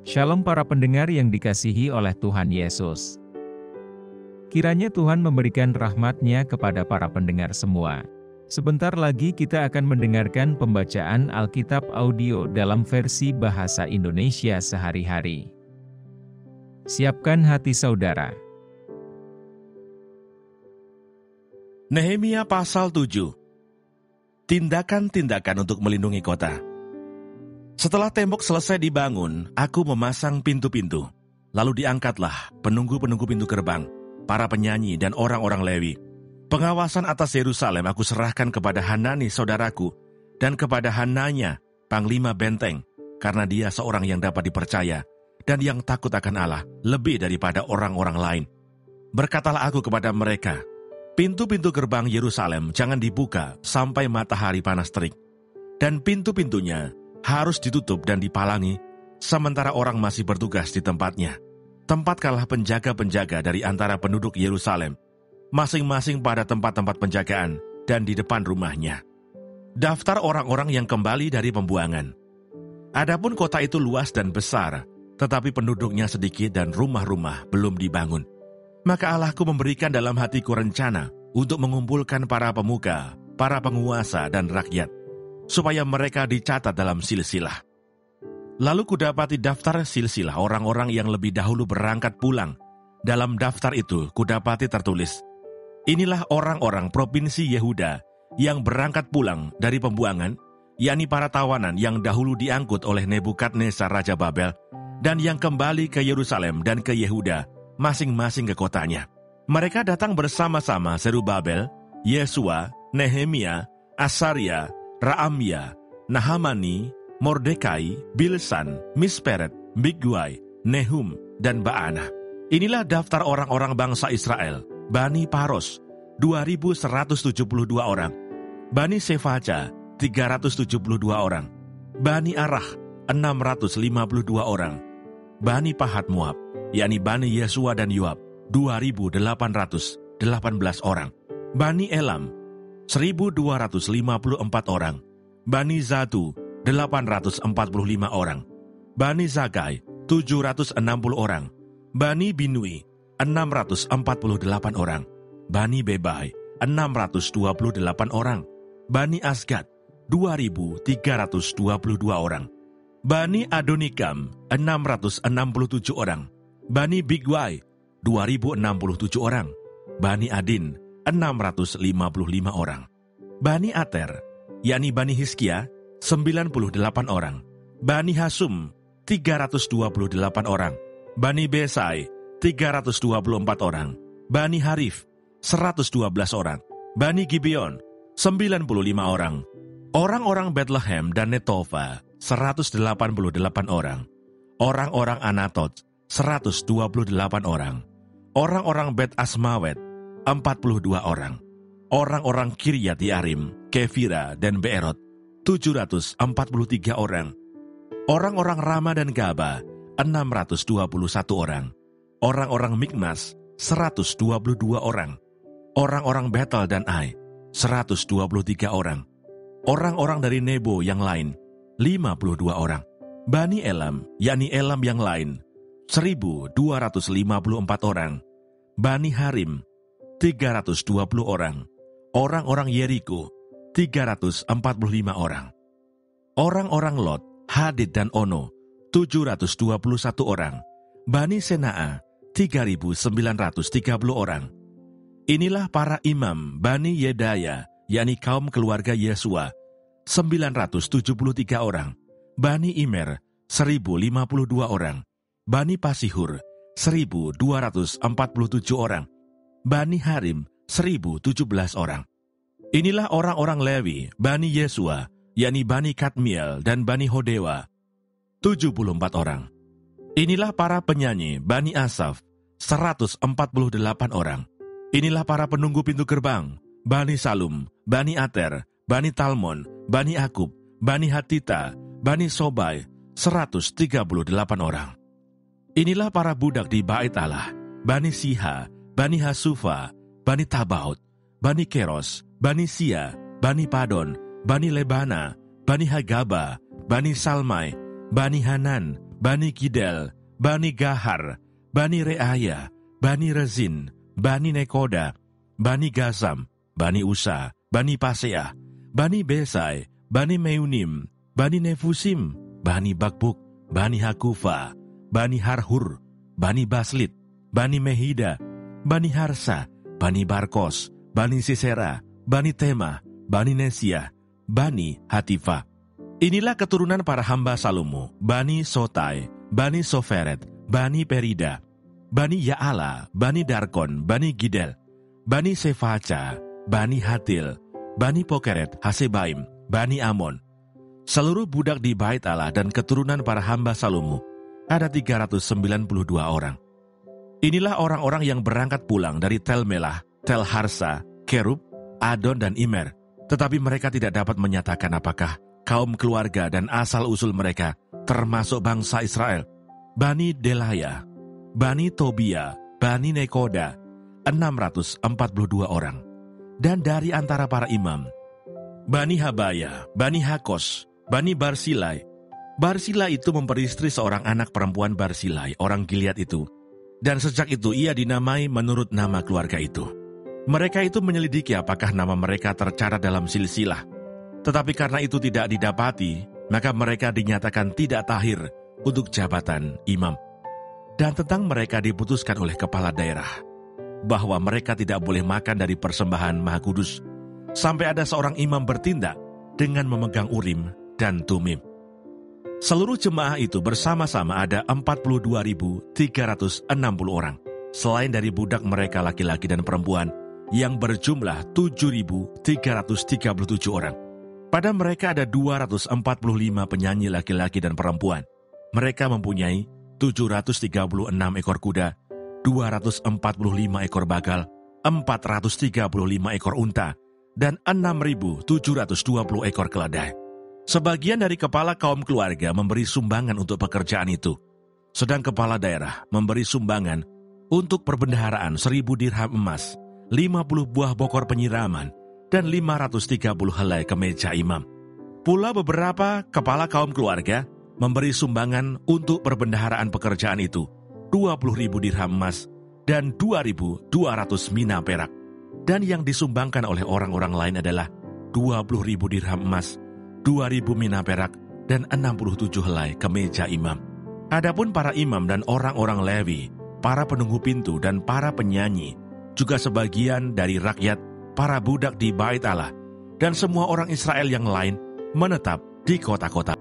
Shalom para pendengar yang dikasihi oleh Tuhan Yesus. Kiranya Tuhan memberikan rahmat-Nya kepada para pendengar semua. Sebentar lagi kita akan mendengarkan pembacaan Alkitab audio dalam versi bahasa Indonesia sehari-hari. Siapkan hati saudara. Nehemia pasal 7. Tindakan-tindakan untuk melindungi kota. Setelah tembok selesai dibangun, aku memasang pintu-pintu. Lalu diangkatlah penunggu-penunggu pintu gerbang, para penyanyi dan orang-orang Lewi. Pengawasan atas Yerusalem aku serahkan kepada Hanani saudaraku dan kepada Hananya, panglima benteng, karena dia seorang yang dapat dipercaya dan yang takut akan Allah lebih daripada orang-orang lain. Berkatalah aku kepada mereka, pintu-pintu gerbang Yerusalem jangan dibuka sampai matahari panas terik, dan pintu-pintunya harus ditutup dan dipalangi, sementara orang masih bertugas di tempatnya. Tempatkanlah penjaga-penjaga dari antara penduduk Yerusalem, masing-masing pada tempat-tempat penjagaan dan di depan rumahnya. Daftar orang-orang yang kembali dari pembuangan. Adapun kota itu luas dan besar, tetapi penduduknya sedikit dan rumah-rumah belum dibangun. Maka Allahku memberikan dalam hatiku rencana untuk mengumpulkan para pemuka, para penguasa dan rakyat, supaya mereka dicatat dalam silsilah. Lalu kudapati daftar silsilah orang-orang yang lebih dahulu berangkat pulang. Dalam daftar itu kudapati tertulis, inilah orang-orang provinsi Yehuda yang berangkat pulang dari pembuangan, yakni para tawanan yang dahulu diangkut oleh Nebukadnezar Raja Babel, dan yang kembali ke Yerusalem dan ke Yehuda, masing-masing ke kotanya. Mereka datang bersama-sama Zerubabel, Yesua, Nehemia, Asaria, Raamya, Nahamani, Mordekai, Bilsan, Misperet, Bigwai, Nehum, dan Baana. Inilah daftar orang-orang bangsa Israel. Bani Paros, 2.172 orang. Bani Sefaja, 372 orang. Bani Arah, 652 orang. Bani Pahat Moab, yakni Bani Yesua dan Yoab, 2.818 orang. Bani Elam, 1.254 orang. Bani Zatu, 845 orang. Bani Zagai, 760 orang. Bani Binui, 648 orang. Bani Bebai, 628 orang. Bani Asgad, 2.322 orang. Bani Adonikam, 667 orang. Bani Bigwai, 2.067 orang. Bani Adin, 655 orang. Bani Ater, yakni Bani Hizkia, 98 orang. Bani Hasum, 328 orang. Bani Besai, 324 orang. Bani Harif, 112 orang. Bani Gibeon, 95 orang. Orang-orang Bethlehem dan Netofa, 188 orang. Orang-orang Anatot, 128 orang. Orang-orang Bet Asmawet, 42 orang. Orang-orang Kiryat Yearim, Kefira, dan Beerot, 743 orang. Orang-orang Rama dan Gaba, 621 orang. Orang-orang Mikmas, 122 orang. Orang-orang Betel dan Ai, 123 orang. Orang-orang dari Nebo yang lain, 52 orang. Bani Elam, yakni Elam yang lain, 1.254 orang. Bani Harim, 320 orang. Orang-orang Yeriko, 345 orang. Orang-orang Lot, Hadid dan Ono, 721 orang. Bani Senaa, 3.930 orang. Inilah para imam Bani Yedaya, yakni kaum keluarga Yesua, 973 orang. Bani Imer, 1.052 orang. Bani Pasihur, 1.247 orang. Bani Harim, 1.017 orang. Inilah orang-orang Lewi, Bani Yesua, yakni Bani Kadmiel dan Bani Hodewa, 74 orang. Inilah para penyanyi, Bani Asaf, 148 orang. Inilah para penunggu pintu gerbang, Bani Salum, Bani Ater, Bani Talmon, Bani Akub, Bani Hatita, Bani Sobai, 138 orang. Inilah para budak di Bait Allah, Bani Siha, Bani Hasufa, Bani Tabaut, Bani Keros, Bani Sia, Bani Padon, Bani Lebana, Bani Hagaba, Bani Salmai, Bani Hanan, Bani Gidel, Bani Gahar, Bani Reaya, Bani Rezin, Bani Nekoda, Bani Gazam, Bani Usa, Bani Paseah, Bani Besai, Bani Meunim, Bani Nefusim, Bani Bakbuk, Bani Hakufa, Bani Harhur, Bani Baslit, Bani Mehida, Bani Harsa, Bani Barkos, Bani Sisera, Bani Tema, Bani Nesia, Bani Hatifa. Inilah keturunan para hamba Salomo, Bani Sotai, Bani Soferet, Bani Perida, Bani Yaala, Bani Darkon, Bani Gidel, Bani Sefaca, Bani Hatil, Bani Pokeret, Hasebaim, Bani Amon. Seluruh budak di Bait Allah dan keturunan para hamba Salomo ada 392 orang. Inilah orang-orang yang berangkat pulang dari Tel Melah, Tel Harsa, Kerub, Adon dan Imer, tetapi mereka tidak dapat menyatakan apakah kaum keluarga dan asal-usul mereka termasuk bangsa Israel. Bani Delaya, Bani Tobia, Bani Nekoda, 642 orang. Dan dari antara para imam, Bani Habaya, Bani Hakos, Bani Barsilai. Barsilai itu memperistri seorang anak perempuan Barsilai, orang Gilead itu. Dan sejak itu ia dinamai menurut nama keluarga itu. Mereka itu menyelidiki apakah nama mereka tercatat dalam silsilah. Tetapi karena itu tidak didapati, maka mereka dinyatakan tidak tahir untuk jabatan imam. Dan tentang mereka diputuskan oleh kepala daerah, bahwa mereka tidak boleh makan dari persembahan Maha Kudus, sampai ada seorang imam bertindak dengan memegang Urim dan Tumim. Seluruh jemaah itu bersama-sama ada 42.360 orang, selain dari budak mereka laki-laki dan perempuan, yang berjumlah 7.337 orang. Pada mereka ada 245 penyanyi laki-laki dan perempuan. Mereka mempunyai 736 ekor kuda, 245 ekor bagal, 435 ekor unta, dan 6.720 ekor keledai. Sebagian dari kepala kaum keluarga memberi sumbangan untuk pekerjaan itu, sedang kepala daerah memberi sumbangan untuk perbendaharaan 1.000 dirham emas, 50 buah bokor penyiraman, dan 530 helai kemeja imam. Pula beberapa kepala kaum keluarga memberi sumbangan untuk perbendaharaan pekerjaan itu, 20.000 dirham emas dan 2.200 mina perak. Dan yang disumbangkan oleh orang-orang lain adalah 20.000 dirham emas, 2.000 mina perak, dan 67 helai kemeja imam. Adapun para imam dan orang-orang Lewi, para penunggu pintu dan para penyanyi, juga sebagian dari rakyat, para budak di Bait Allah, dan semua orang Israel yang lain menetap di kota-kota.